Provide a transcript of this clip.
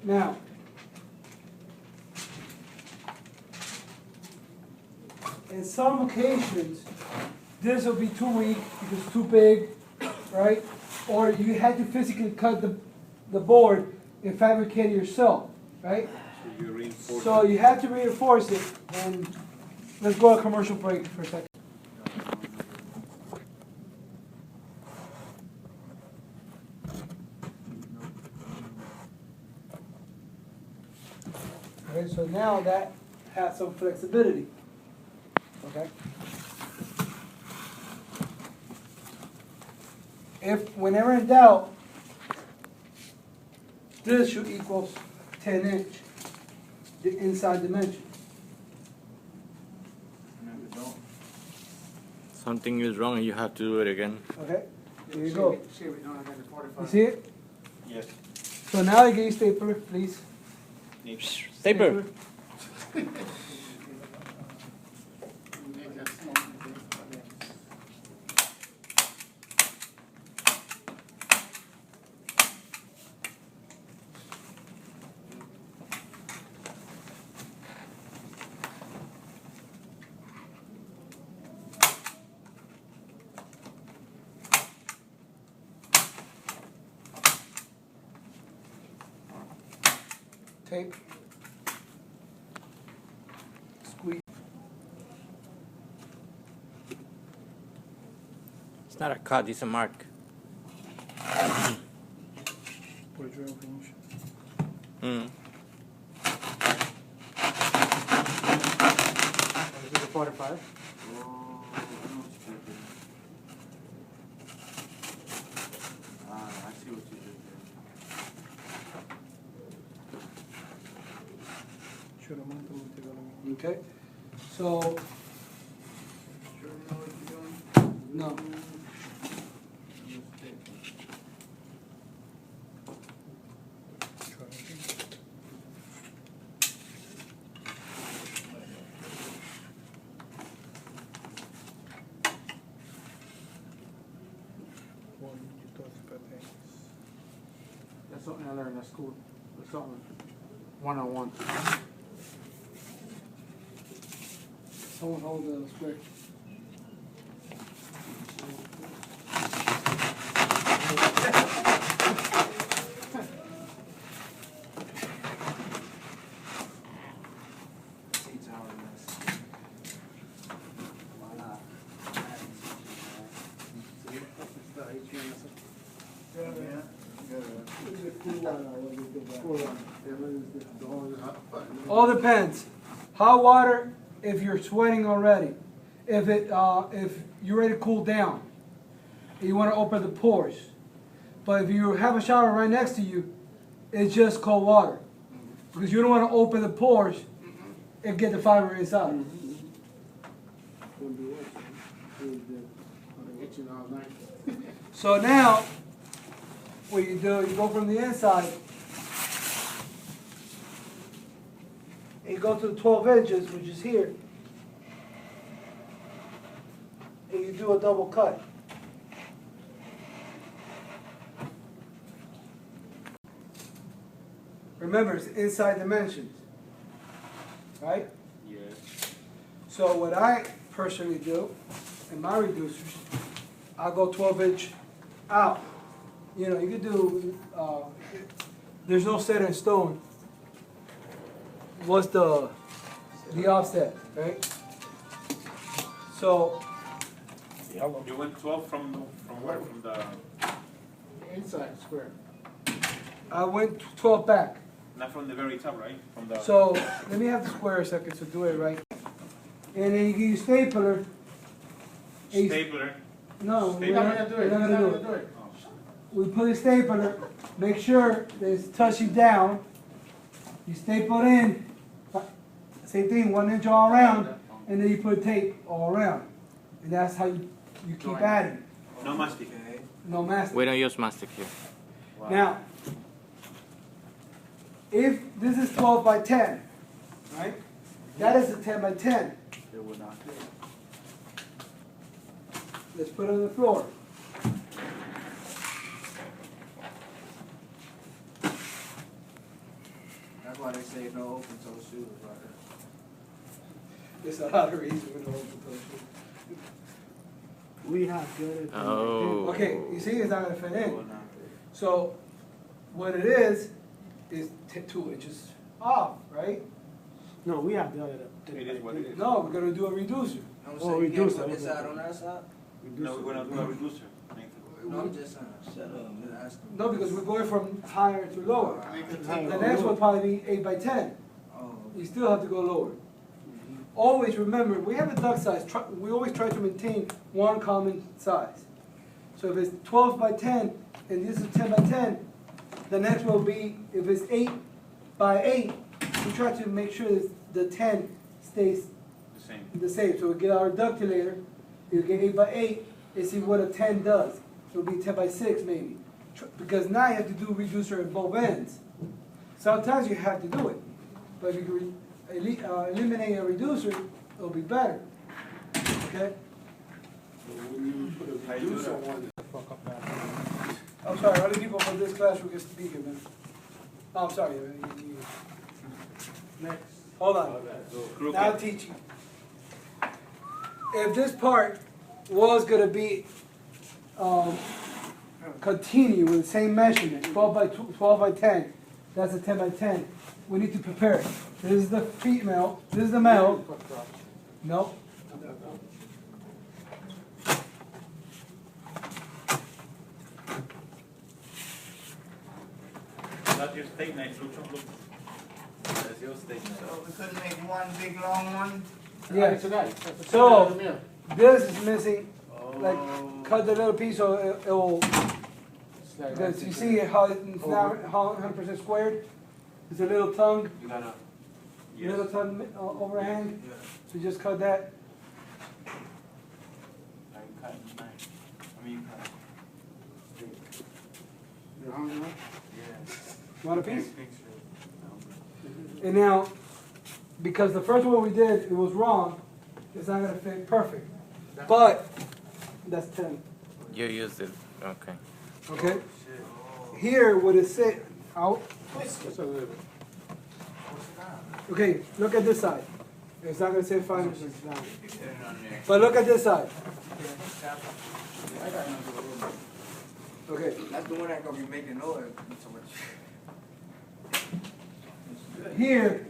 Now, in some occasions, this will be too weak because it's too big, right? Or you had to physically cut the board and fabricate it yourself, right? So you reinforce So you have to reinforce it, and let's go a commercial break for a second. Okay, so now that has some flexibility. Okay. If, whenever in doubt, this should equal 10 inch, the inside dimension. Something is wrong and you have to do it again. Okay, here you go. You see it? Yes. So now I get you stapler, please. Stapler. Tape. Squeeze. It's not a cut, it's a mark. Put your information. Mm. Is it a 45? I see what you did Okay. So, no. That's something I learned at school. That's something 101. Someone hold the square. All depends. Hot water, if you're sweating already. If you're ready to cool down, you want to open the pores. But if you have a shower right next to you, it's just cold water, because you don't want to open the pores and get the fiber inside. So now, what you do, you go from the inside, and you go to the 12 inches, which is here, and you do a double cut. Remember, it's inside dimensions, right? Yes. So what I personally do in my reducers, I'll go 12 inch out. You know, you could do, there's no set in stone. What's the offset, right? So, You went 12 from where? From the Inside square. I went 12 back. not from the very top, right? From the So, let me have the square a second to do it right. And then you get your stapler. and you- stapler. No, Stapler. we're not gonna do it. We put a stapler, make sure that it's touching down. You staple it in, same thing, 1 inch all around, and then you put tape all around. And that's how you keep adding. No mastic. No mastic. We don't use mastic here. Wow. Now, if this is 12 by 10, right? That is a 10 by 10. It would not. Let's put it on the floor. That's why they say no open toe shoes, right? There's a lot of reasons we don't open toe shoes. We have good. Oh. Okay, you see, it's not gonna fit in. So, what it is 2 inches off, right? No, we have the other. It is what it is. No, we're gonna do a reducer. I'm Oh, saying you reduce can't put it, this okay. side on that side? No, we're gonna do a reducer. No, I'm just saying, shut up, just asking. No, because we're going from higher to lower. Higher. The next one probably be 8 by 10. Oh, You still have to go lower. Always remember, we have a duct size. We always try to maintain one common size. So if it's 12 by 10 and this is 10 by 10, the next one will be, if it's 8 by 8, we try to make sure that the 10 stays The same. the same. So we get our ductulator, you get 8 by 8, and see what a 10 does. So it'll be 10 by 6 maybe. Because now you have to do reducer at both ends. Sometimes you have to do it. But if you can eliminate a reducer, it'll be better. Okay? How you do that? I'm sorry, other people from this class will get to speak here, man. Oh, I'm sorry. Next. Hold on. Now I'm teaching. If this part was gonna be continue with the same measurement, 12 by 10, that's a 10 by 10. We need to prepare it. This is the female. This is the male. Nope. That's your statement, Lucho. Look. That's your statement. so we couldn't make one big long one? Yes. Tonight. So this is missing. Like Oh. cut the little piece so it will. Because you see how it's not 100% squared. There's a little tongue, You gotta. little tongue overhang. Yeah. So just cut that. Are you cutting tonight? I mean, you cut. Yeah. You want a piece? And now, because the first one we did, it was wrong, it's not gonna fit perfect. But, that's 10, You used it. Okay. okay? Here, what it say, out, okay, look at this side. It's not gonna say 5 inches down. But look at this side, okay? That's the one that gonna be making noise so much. Here,